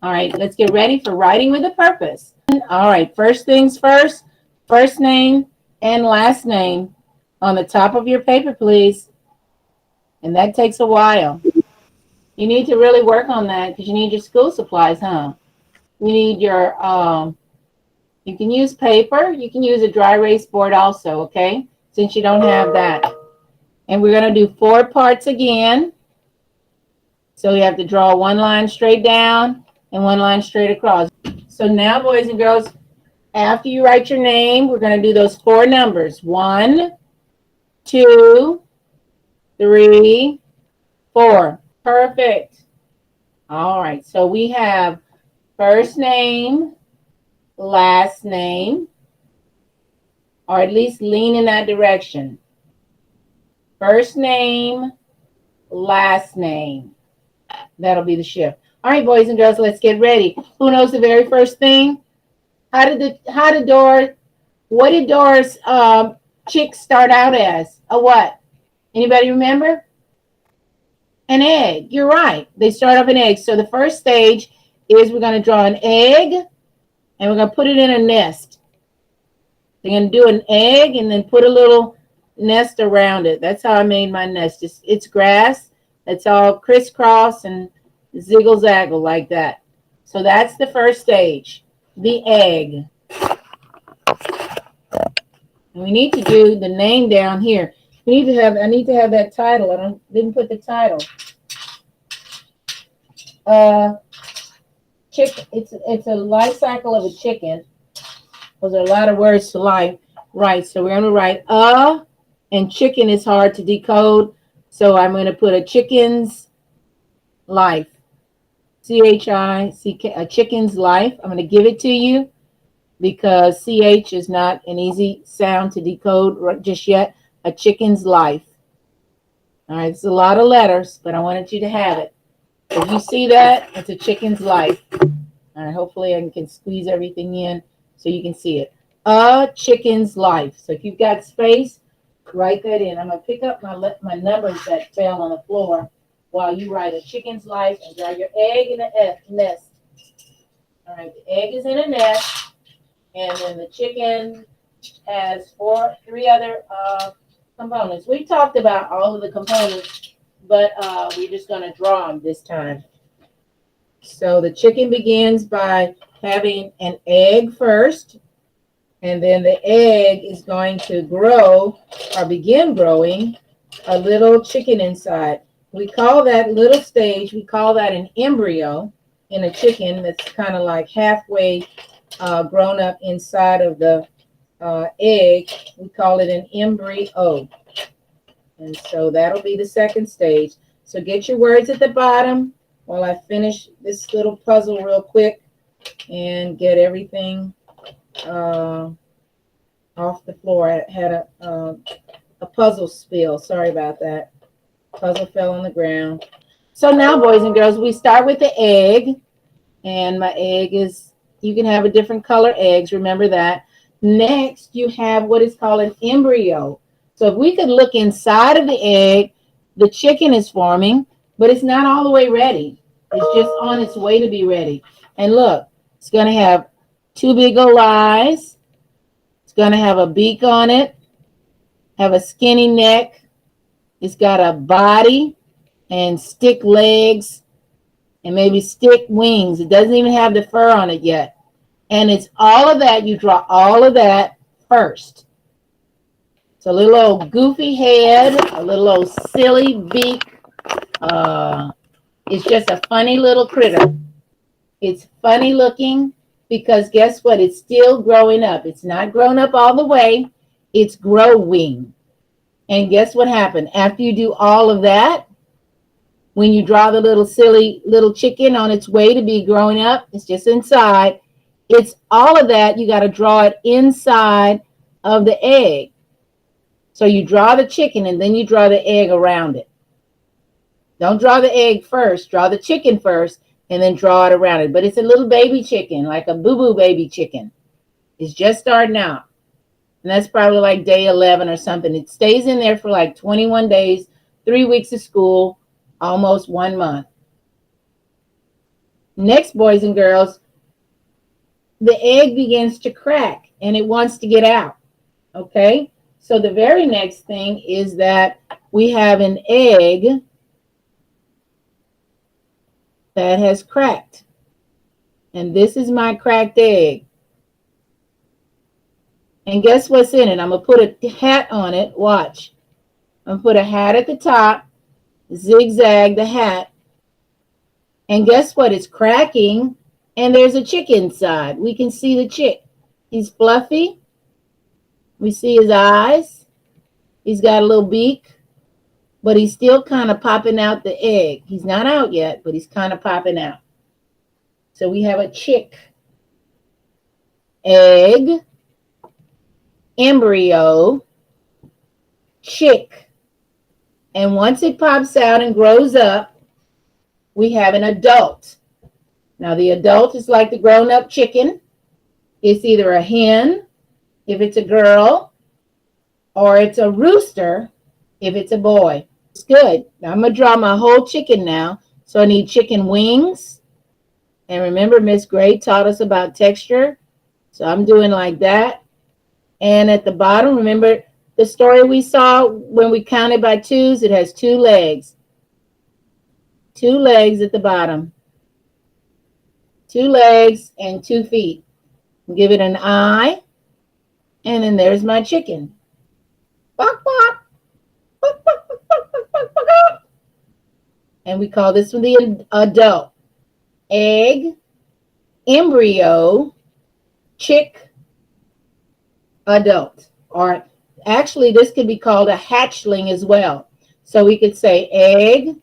All right, let's get ready for writing with a purpose. All right, first things first, first name and last name on the top of your paper, please. And that takes a while. You need to really work on that because you need your school supplies, huh? You need your, you can use paper. You can use a dry erase board also, okay? Since you don't have that. And we're going to do 4 parts again. So you have to draw one line straight down and one line straight across. So now, boys and girls, after you write your name, we're going to do those 4 numbers. 1, 2, 3, 4. Perfect. All right. So we have first name, last name, or at least lean in that direction. First name, last name. That'll be the shift. All right, boys and girls, let's get ready. Who knows the very first thing? What did Dora's chick start out as? A what? Anybody remember? An egg. You're right. They start off an egg. So the first stage is we're going to draw an egg and we're going to put it in a nest. They're going to do an egg and then put a little nest around it. That's how I made my nest. It's grass. It's all crisscross and ziggle zaggle like that. So that's the first stage, the egg. And we need to do the name down here. I need to have that title. Didn't put the title. It's a life cycle of a chicken. Those are a lot of words to write. So we're going to write and chicken is hard to decode. So I'm going to put a chicken's life. CHICK, a chicken's life. I'm going to give it to you because CH is not an easy sound to decode just yet. A chicken's life. All right, it's a lot of letters, but I wanted you to have it. If you see that, it's a chicken's life. All right, hopefully I can squeeze everything in so you can see it. A chicken's life. So if you've got space, write that in. I'm going to pick up my numbers that fell on the floor while you write a chicken's life and draw your egg in a nest. All right, the egg is in a nest, and then the chicken has 3 other components. We talked about all of the components, but we're just going to draw them this time. So the chicken begins by having an egg first, and then the egg is going to grow or begin growing a little chicken inside. We call that little stage, we call that an embryo in a chicken that's kind of like halfway grown up inside of the egg. We call it an embryo. And so that'll be the second stage. So get your words at the bottom while I finish this little puzzle real quick and get everything off the floor. I had a puzzle spill. Sorry about that. Puzzle fell on the ground. So now, boys and girls, we start with the egg. And my egg is, you can have a different color eggs. Remember that. Next, you have what is called an embryo. So if we could look inside of the egg, the chicken is forming, but it's not all the way ready. It's just on its way to be ready. And look, it's going to have 2 big old eyes. It's going to have a beak on it, have a skinny neck. It's got a body and stick legs and maybe stick wings. It doesn't even have the fur on it yet. And it's all of that. You draw all of that first. It's a little old goofy head, a little old silly beak. It's just a funny little critter. It's funny looking because guess what? It's still growing up. It's not grown up all the way. It's growing. And guess what happened? After you do all of that, when you draw the little silly little chicken on its way to be growing up, it's just inside. It's all of that. You got to draw it inside of the egg. So you draw the chicken and then you draw the egg around it. Don't draw the egg first. Draw the chicken first and then draw it around it. But it's a little baby chicken, like a boo-boo baby chicken. It's just starting out. And that's probably like day 11 or something. It stays in there for like 21 days, 3 weeks of school, almost 1 month. Next, boys and girls, the egg begins to crack and it wants to get out. Okay, so the very next thing is that we have an egg that has cracked. And this is my cracked egg. And guess what's in it? I'm going to put a hat on it. Watch. I'm going to put a hat at the top, zigzag the hat. And guess what? It's cracking. And there's a chick inside. We can see the chick. He's fluffy. We see his eyes. He's got a little beak. But he's still kind of popping out the egg. He's not out yet, but he's kind of popping out. So we have a chick, egg, embryo, chick. And once it pops out and grows up, we have an adult. Now the adult is like the grown-up chicken. It's either a hen if it's a girl, or it's a rooster if it's a boy. It's good. Now I'm going to draw my whole chicken now. So I need chicken wings. And remember, Miss Gray taught us about texture. So I'm doing like that. And at the bottom, remember the story we saw when we counted by twos? It has 2 legs. 2 legs at the bottom. 2 legs and 2 feet. Give it an eye. And then there's my chicken. Bok, bok. Bok, bok, bok, bok, bok, bok, bok. And we call this one the adult. Egg, embryo, chick, adult. Or actually, this could be called a hatchling as well. So we could say egg,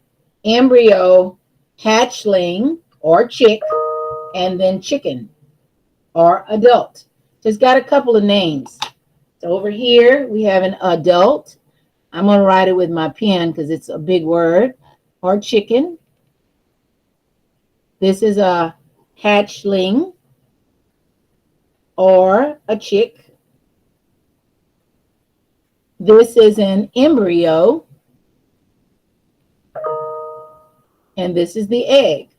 embryo, hatchling, or chick, and then chicken, or adult. So it's got a couple of names. So over here, we have an adult. I'm going to write it with my pen because it's a big word, or chicken. This is a hatchling, or a chick. This is an embryo. And this is the egg.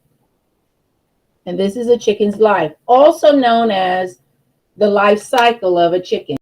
And this is a chicken's life, also known as the life cycle of a chicken.